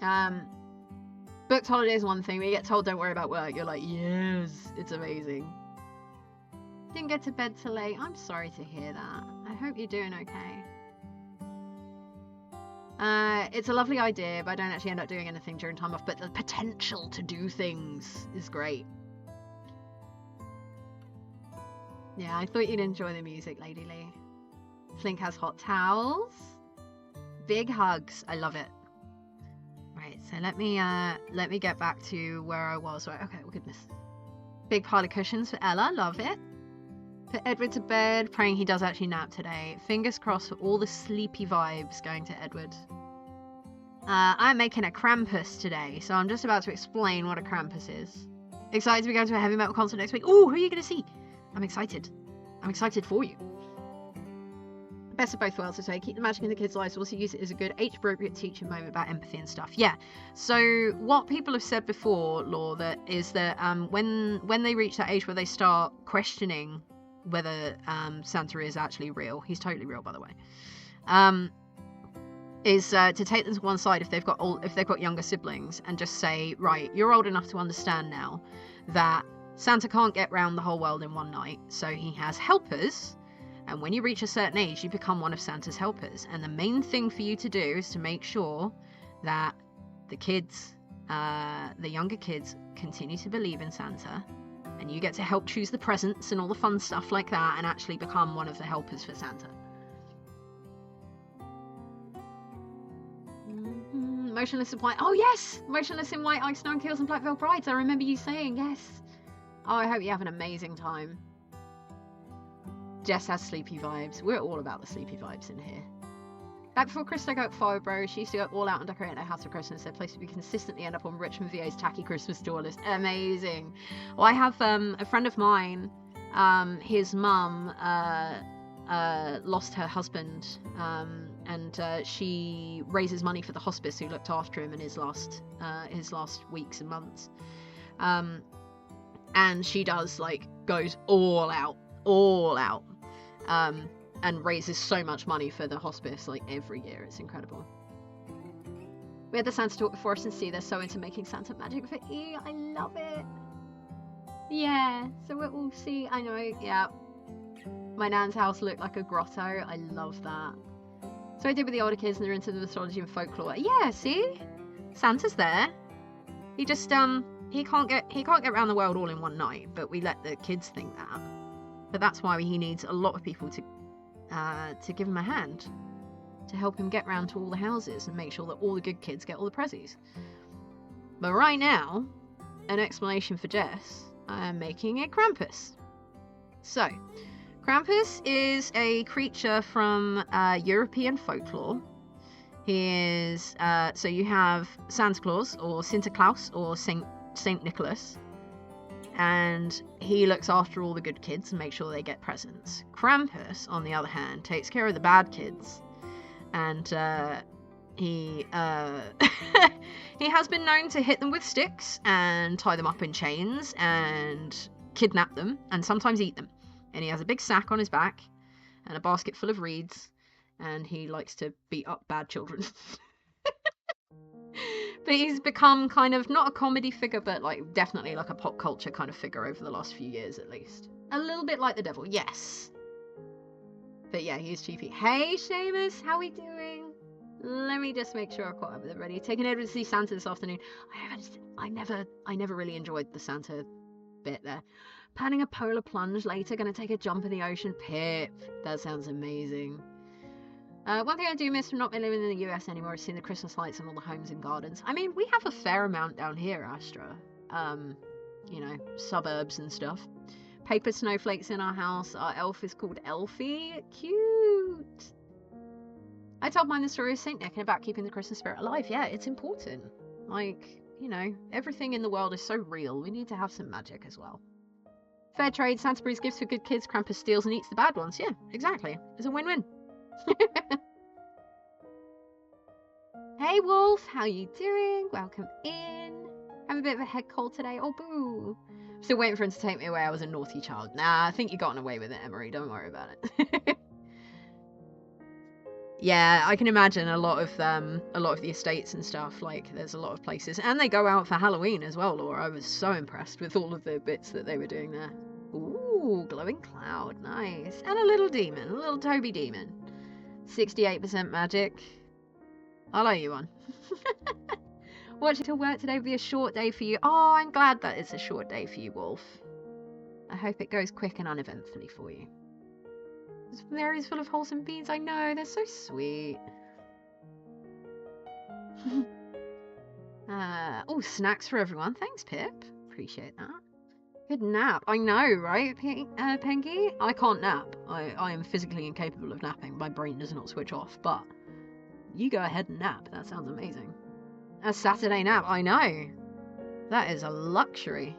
Booked holiday is one thing. When you get told don't worry about work, you're like, yes, it's amazing. Didn't get to bed till late. I'm sorry to hear that. I hope you're doing okay. It's a lovely idea, but I don't actually end up doing anything during time off. But the potential to do things is great. Yeah, I thought you'd enjoy the music, Lady Lee. Flink has hot towels. Big hugs. I love it. Right, so let me get back to where I was. Right, okay, well, goodness. Big pile of cushions for Ella. Love it. Put Edward to bed, praying he does actually nap today. Fingers crossed for all the sleepy vibes going to Edward. I'm making a Krampus today, so I'm just about to explain what a Krampus is. Excited to be going to a heavy metal concert next week. Ooh, who are you going to see? I'm excited. I'm excited for you. Best of both worlds to say. Keep the magic in the kids' lives. Also use it as a good age-appropriate teaching moment about empathy and stuff. Yeah. So what people have said before, Law, that is that when they reach that age where they start questioning whether Santa is actually real, he's totally real, by the way, is to take them to one side if they've got younger siblings and just say, right, you're old enough to understand now that Santa can't get round the whole world in one night, so he has helpers. And when you reach a certain age, you become one of Santa's helpers. And the main thing for you to do is to make sure that the kids, the younger kids, continue to believe in Santa. And you get to help choose the presents and all the fun stuff like that and actually become one of the helpers for Santa. Motionless in White. Oh, yes! Motionless in White, Ice, Snow and Kills and Black Veil Brides. I remember you saying, yes. Oh, I hope you have an amazing time. Jess has sleepy vibes. We're all about the sleepy vibes in here. Back before Krista got fired, bro, she used to go all out and decorate her house for Christmas. Their place would be consistently end up on Richmond VA's tacky Christmas door list. Amazing. Well, I have a friend of mine, his mum lost her husband, and she raises money for the hospice who looked after him in his last weeks and months. And she does, like, goes all out. And raises so much money for the hospice, like, every year. It's incredible. We had the Santa talk before us and see they're so into making Santa magic for E. I love it. Yeah, so we'll see. I know, yeah. My nan's house looked like a grotto. I love that. So I did with the older kids and they're into the mythology and folklore. Yeah, see? Santa's there. He just, he can't get around the world all in one night, but we let the kids think that. But that's why he needs a lot of people to give him a hand, to help him get round to all the houses and make sure that all the good kids get all the prezzies. But right now, an explanation for Jess, I am making a Krampus. So, Krampus is a creature from European folklore. He is, so you have Santa Claus, or Sinterklaas, or Saint Nicholas. And he looks after all the good kids and makes sure they get presents. Krampus, on the other hand, takes care of the bad kids. And he he has been known to hit them with sticks and tie them up in chains and kidnap them and sometimes eat them. And he has a big sack on his back and a basket full of reeds. And he likes to beat up bad children. But he's become kind of, not a comedy figure, but like definitely like a pop culture kind of figure over the last few years at least. A little bit like the devil, yes. But yeah, he is cheapy. Hey Seamus, how we doing? Let me just make sure I've caught up with everybody. Taking Edward to see Santa this afternoon. I never really enjoyed the Santa bit there. Planning a polar plunge later, gonna take a jump in the ocean. Pip, that sounds amazing. One thing I do miss from not being living in the US anymore is seeing the Christmas lights on all the homes and gardens. I mean, we have a fair amount down here, Astra. You know, suburbs and stuff. Paper snowflakes in our house. Our elf is called Elfie. Cute. I told mine the story of Saint Nick and about keeping the Christmas spirit alive. Yeah, it's important. Like, you know, everything in the world is so real. We need to have some magic as well. Fair trade. Santa brews gifts for good kids. Krampus steals and eats the bad ones. Yeah, exactly. It's a win-win. Hey Wolf, how you doing? Welcome in. Have a bit of a head cold today. Oh boo. Still waiting for him to take me away. I was a naughty child. Nah, I think you've gotten away with it, Emery. Don't worry about it. Yeah, I can imagine a lot of the estates and stuff, like there's a lot of places, and they go out for Halloween as well, Laura. I was so impressed with all of the bits that they were doing there. Ooh, glowing cloud, nice. And a little demon, a little Toby demon. 68% magic. I'll owe you one. Watching till work today will be a short day for you. Oh, I'm glad that it's a short day for you, Wolf. I hope it goes quick and uneventfully for you. This berry is full of wholesome beans. I know, they're so sweet. Oh, snacks for everyone. Thanks, Pip. Appreciate that. Good nap. I know, right, Pengy? I can't nap. I am physically incapable of napping. My brain does not switch off, but you go ahead and nap. That sounds amazing. A Saturday nap. I know. That is a luxury.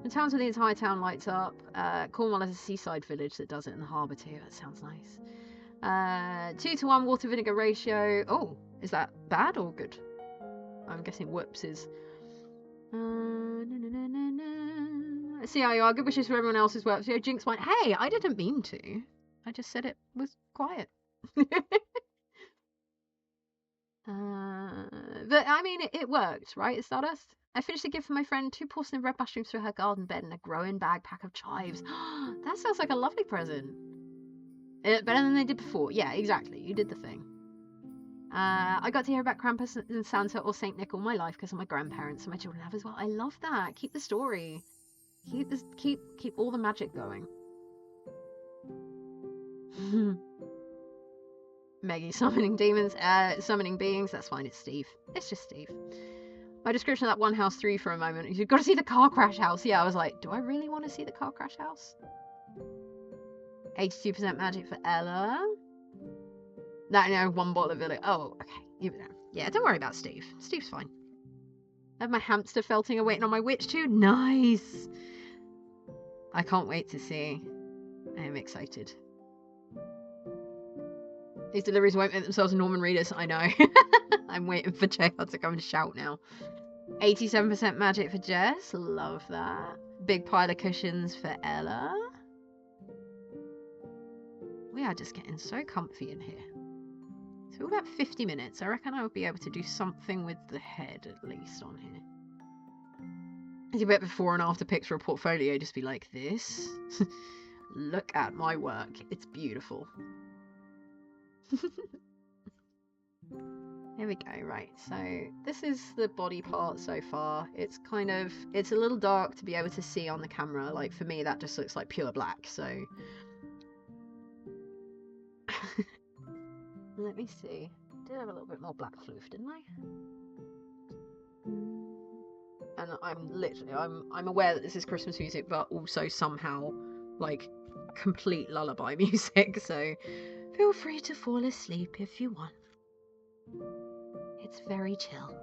The towns where the entire town lights up. Cornwall has a seaside village that does it in the harbour too. That sounds nice. 2-to-1 water vinegar ratio. Oh, is that bad or good? I'm guessing whoops is. See how you are. Good wishes for everyone else's work. So Jinx went, hey, I didn't mean to. I just said it was quiet. But I mean, it worked, right? Stardust. I finished a gift for my friend, 2 portions of red mushrooms for her garden bed and a growing bag pack of chives. That sounds like a lovely present. Better than they did before. Yeah, exactly. You did the thing. I got to hear about Krampus and Santa or Saint Nick all my life because of my grandparents, and my children have as well. I love that. Keep the story. Keep all the magic going. Maggie summoning demons, summoning beings. That's fine. It's Steve. It's just Steve. My description of that one house threw you for a moment. You've got to see the car crash house. Yeah, I was like, do I really want to see the car crash house? 82% magic for Ella. No, 1 bottle of Villa. Oh, okay. Yeah, don't worry about Steve. Steve's fine. I have my hamster felting awaiting on my witch too. Nice. I can't wait to see. I am excited. These deliveries won't make themselves Norman readers. I know. I'm waiting for JR to come and shout now. 87% magic for Jess. Love that. Big pile of cushions for Ella. We are just getting so comfy in here. So about 50 minutes. I reckon I'll be able to do something with the head at least on here. As you bet before and after pics for a portfolio, just be like this. Look at my work. It's beautiful. Here we go, right, so this is the body part so far. It's a little dark to be able to see on the camera. Like, for me, that just looks like pure black, so. Let me see. I did have a little bit more black floof, didn't I? And I'm aware that this is Christmas music, but also somehow, like, complete lullaby music, so feel free to fall asleep if you want. It's very chill.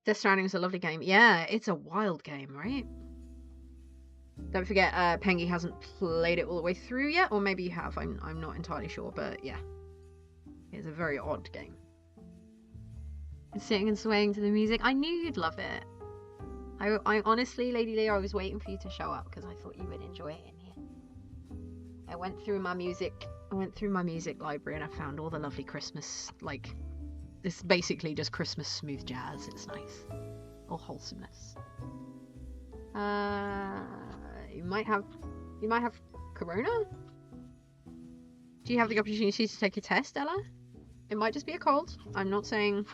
Death Stranding is a lovely game. Yeah, it's a wild game, right? Don't forget, Pengy hasn't played it all the way through yet, or maybe you have. I'm not entirely sure, but yeah, it's a very odd game. Sitting and swaying to the music. I knew you'd love it. I honestly, Lady Lee, I was waiting for you to show up because I thought you would enjoy it in here. I went through my music library and I found all the lovely Christmas, like, it's basically just Christmas smooth jazz. It's nice. Or wholesomeness. You might have corona? Do you have the opportunity to take a test, Ella? It might just be a cold. I'm not saying,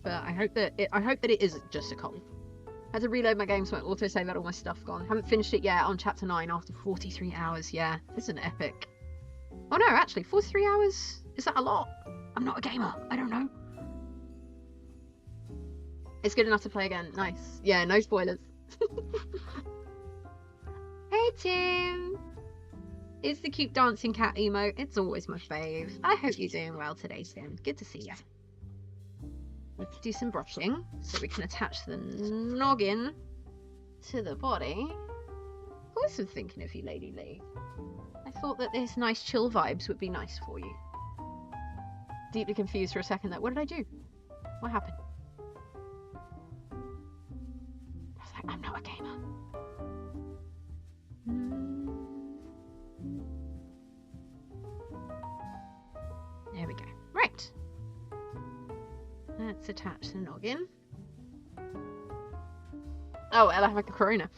but I hope that it isn't just a cold. I had to reload my game so I auto-save out all my stuff gone. Haven't finished it yet on chapter 9 after 43 hours. Yeah, this is an epic. Oh no, actually, 43 hours? Is that a lot? I'm not a gamer. I don't know. It's good enough to play again. Nice. Yeah, no spoilers. Hey, Tim. It's the cute dancing cat emote. It's always my fave. I hope you're doing well today, Tim. Good to see you. Let's do some brushing so we can attach the noggin to the body. Of course I'm thinking of you, Lady Lee. I thought that this nice chill vibes would be nice for you. Deeply confused for a second that, what did I do? What happened? I was like, I'm not a gamer. There we go. Right. Let's attach the noggin. Oh, I have like a corona.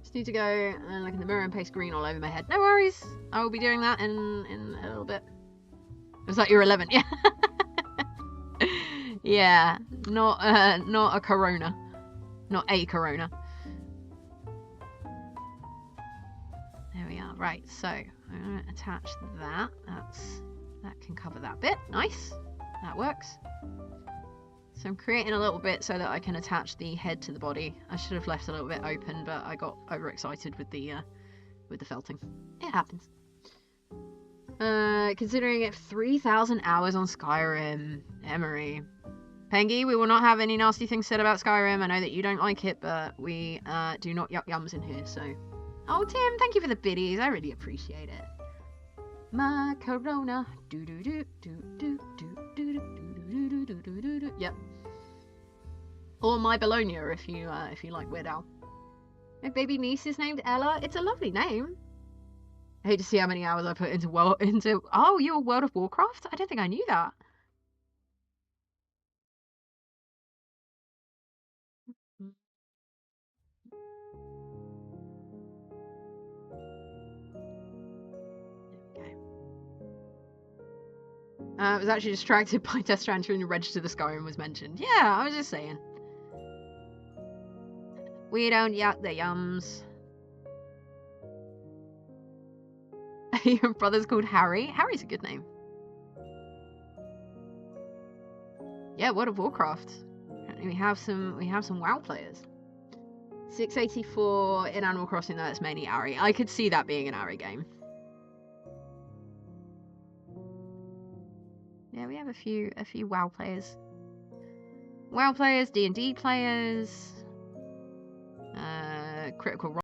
Just need to go and look in the mirror and paste green all over my head. No worries. I will be doing that in a little bit. Was that your 11? Yeah. Yeah. Not a corona. Not a corona. There we are. Right. So I'm going to attach that. That can cover that bit. Nice. That works. So I'm creating a little bit so that I can attach the head to the body. I should have left a little bit open, but I got overexcited with the felting. It happens. Considering it 3,000 hours on Skyrim, Emery. Pengy, we will not have any nasty things said about Skyrim. I know that you don't like it, but we do not yuck yums in here, so. Oh, Tim, thank you for the biddies. I really appreciate it. My corona. Yep. Or my Bologna if you like Weird Al. My baby niece is named Ella. It's a lovely name. I hate to see how many hours I put into oh, you're World of Warcraft? I don't think I knew that. Okay. I was actually distracted by Death Stranding and Register the Skyrim was mentioned. Yeah, I was just saying. We don't yuck the yums. Your brother's called Harry? Harry's a good name. Yeah, World of Warcraft. We have some WoW players. 684 in Animal Crossing, that's mainly Ari. I could see that being an Ari game. Yeah, we have a few WoW players. WoW players, D&D players, Critical Role